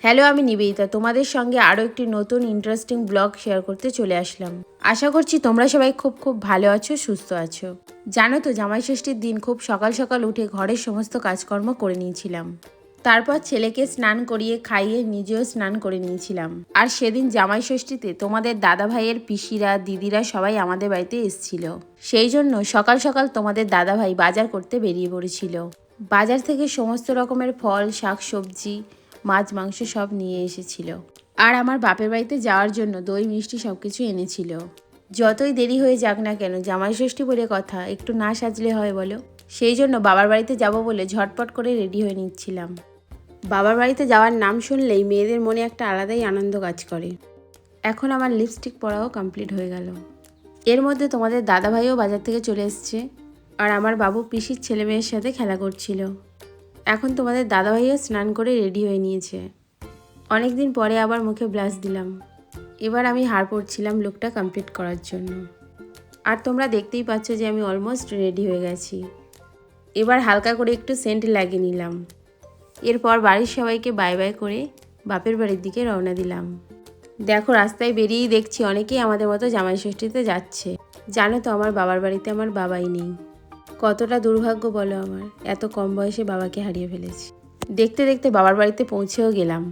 Hello, আমি নিবেদিতা তোমাদের সঙ্গে আরও একটি নতুন ইন্টারেস্টিং ব্লগ শেয়ার করতে চলে আসলাম। আশা করছি তোমরা সবাই খুব ভালো আছো, সুস্থ আছো। জানো তো, জামাই ষষ্ঠীর দিন খুব সকাল সকাল উঠে ঘরের সমস্ত কাজকর্ম করে নিয়েছিলাম। তারপর ছেলেকে স্নান করিয়ে খাইয়ে নিজেও স্নান করে নিয়েছিলাম। আর সেদিন জামাই ষষ্ঠীতে তোমাদের দাদা ভাইয়ের পিসিরা দিদিরা সবাই আমাদের বাড়িতে এসেছিল। সেই জন্য সকাল সকাল তোমাদের দাদা ভাই বাজার করতে বেরিয়ে পড়েছিল। বাজার থেকে সমস্ত রকমের ফল, শাক সবজি, মাছ মাংস সব নিয়ে এসেছিল। আর আমার বাপের বাড়িতে যাওয়ার জন্য দই মিষ্টি সব কিছু এনেছিল। যতই দেরি হয়ে যাক না কেন, জামাই ষষ্ঠী বলে কথা, একটু না সাজলে হয় বলো? সেই জন্য বাবার বাড়িতে যাব বলে ঝটপট করে রেডি হয়ে নিচ্ছিলাম। বাবার বাড়িতে যাওয়ার নাম শুনলেই মেয়েদের মনে একটা আলাদাই আনন্দ কাজ করে। এখন আমার লিপস্টিক পরাও কমপ্লিট হয়ে গেল। এর মধ্যে তোমাদের দাদাভাইও বাজার থেকে চলে এসছে। আর আমার বাবু পিসির ছেলে মেয়ের সাথে খেলা করছিল। এখন তোমাদের দাদাভাইও স্নান করে রেডি হয়ে নিয়েছে। অনেক দিন পরে আবার মুখে ব্লাশ দিলাম। এবার আমি হার পড়ছিলাম লুকটা কমপ্লিট করার জন্য। আর তোমরা দেখতেই পাচ্ছ যে আমি অলমোস্ট রেডি হয়ে গেছি। এবার হালকা করে একটু সেন্ট লাগিয়ে নিলাম। এরপর বাড়ির সবাইকে বাই বাই করে বাপের বাড়ির দিকে রওনা দিলাম। দেখো, রাস্তায় বেরিয়েই দেখছি অনেকেই আমাদের মতো জামাই ষষ্ঠীতে যাচ্ছে। জানো তো, আমার বাবার বাড়িতে আমার বাবাই নেই। কতটা দুর্ভাগ্য বলো আমার, এত কম বয়সে বাবাকে হারিয়ে ফেলেছি। দেখতে দেখতে বাবার বাড়িতে পৌঁছেও গেলাম।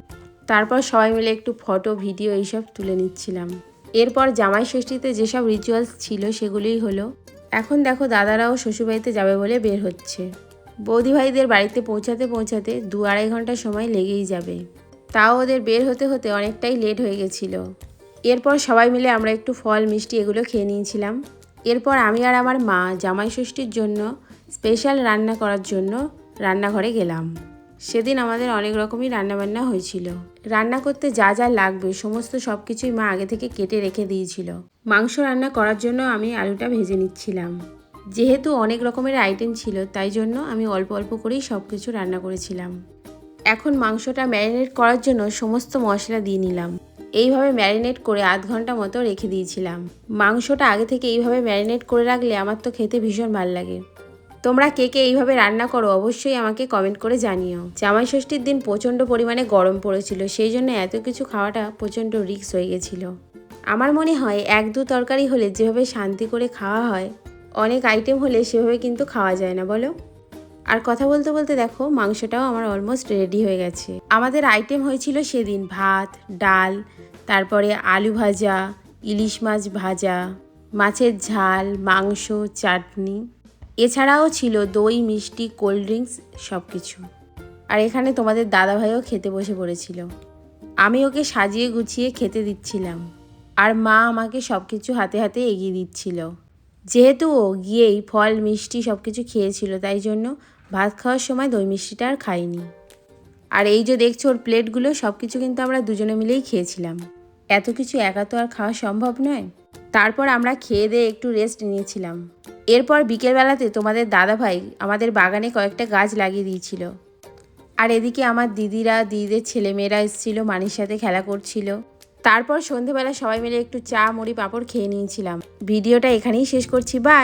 তারপর সবাই মিলে একটু ফটো ভিডিও এইসব তুলে নিচ্ছিলাম। এরপর জামাই ষষ্ঠীতে যেসব রিচুয়ালস ছিল সেগুলোই হলো। এখন দেখো, দাদারাও শ্বশুরবাড়িতে যাবে বলে বের হচ্ছে। বৌদি ভাইদের বাড়িতে পৌঁছাতে পৌঁছাতে 2-2.5 ঘন্টা সময় লেগেই যাবে। তাও ওদের বের হতে হতে অনেকটাই লেট হয়ে গেছিল। এরপর সবাই মিলে আমরা একটু ফল মিষ্টি এগুলো খেয়ে নিয়েছিলাম। এরপর আমি আর আমার মা জামাই ষষ্ঠীর জন্য স্পেশাল রান্না করার জন্য রান্নাঘরে গেলাম। সেদিন আমাদের অনেক রকমই রান্নাবান্না হয়েছিল। রান্না করতে যা যা লাগবে সমস্ত সব কিছুই মা আগে থেকে কেটে রেখে দিয়েছিল। মাংস রান্না করার জন্য আমি আলুটা ভেজে নিচ্ছিলাম। যেহেতু অনেক রকমের আইটেম ছিল, তাই জন্য আমি অল্প অল্প করেই সব কিছু রান্না করেছিলাম। এখন মাংসটা ম্যারিনেট করার জন্য সমস্ত মশলা দিয়ে নিলাম। এইভাবে ম্যারিনেট করে আধ ঘন্টা মতো রেখে দিয়েছিলাম। মাংসটা আগে থেকে এইভাবে ম্যারিনেট করে রাখলে আমার তো খেতে ভীষণ ভালো লাগে। তোমরা কে কে এইভাবে রান্না করো অবশ্যই আমাকে কমেন্ট করে জানিও। জামাই ষষ্ঠীর দিন প্রচণ্ড পরিমাণে গরম পড়েছিল, সেই জন্য এত কিছু খাওয়াটা প্রচণ্ড রিস্ক হয়ে গেছিলো। আমার মনে হয় 1-2 তরকারি হলে যেভাবে শান্তি করে খাওয়া হয়, অনেক আইটেম হলে সেভাবে কিন্তু খাওয়া যায় না, বলো? আর কথা বলতে বলতে দেখো, মাংসটাও আমার অলমোস্ট রেডি হয়ে গেছে। আমাদের আইটেম হয়েছিল সেদিন ভাত, ডাল, তারপরে আলু ভাজা, ইলিশ মাছ ভাজা, মাছের ঝাল, মাংস, চাটনি, এছাড়াও ছিল দই, মিষ্টি, কোল্ড ড্রিঙ্কস সব কিছু। আর এখানে তোমাদের দাদাভাইও খেতে বসে পড়েছিল। আমি ওকে সাজিয়ে গুছিয়ে খেতে দিচ্ছিলাম। আর মা আমাকে সব কিছু হাতে হাতে এগিয়ে দিচ্ছিল। যেহেতু ও গিয়েই ফল মিষ্টি সব কিছু খেয়েছিল, তাই জন্য ভাত খাওয়ার সময় দই মিষ্টিটা আর খাইনি। আর এই যে দেখছো ওর প্লেটগুলো, সব কিছু কিন্তু আমরা দুজনে মিলেই খেয়েছিলাম। এত কিছু একা তো আর খাওয়া সম্ভব নয়। তারপর আমরা খেয়ে দিয়ে একটু রেস্ট নিয়েছিলাম। এরপর বিকেলবেলাতে তোমাদের দাদাভাই আমাদের বাগানে কয়েকটা গাছ লাগিয়ে দিয়েছিল। আর এদিকে আমার দিদিদের ছেলেমেয়েরা এসেছিল, মানির সাথে খেলা করছিল। তারপর সন্ধেবেলা সবাই মিলে একটু চা, মুড়ি, পাঁপড় খেয়ে নিয়েছিলাম। ভিডিওটা এখানেই শেষ করছি। বাই।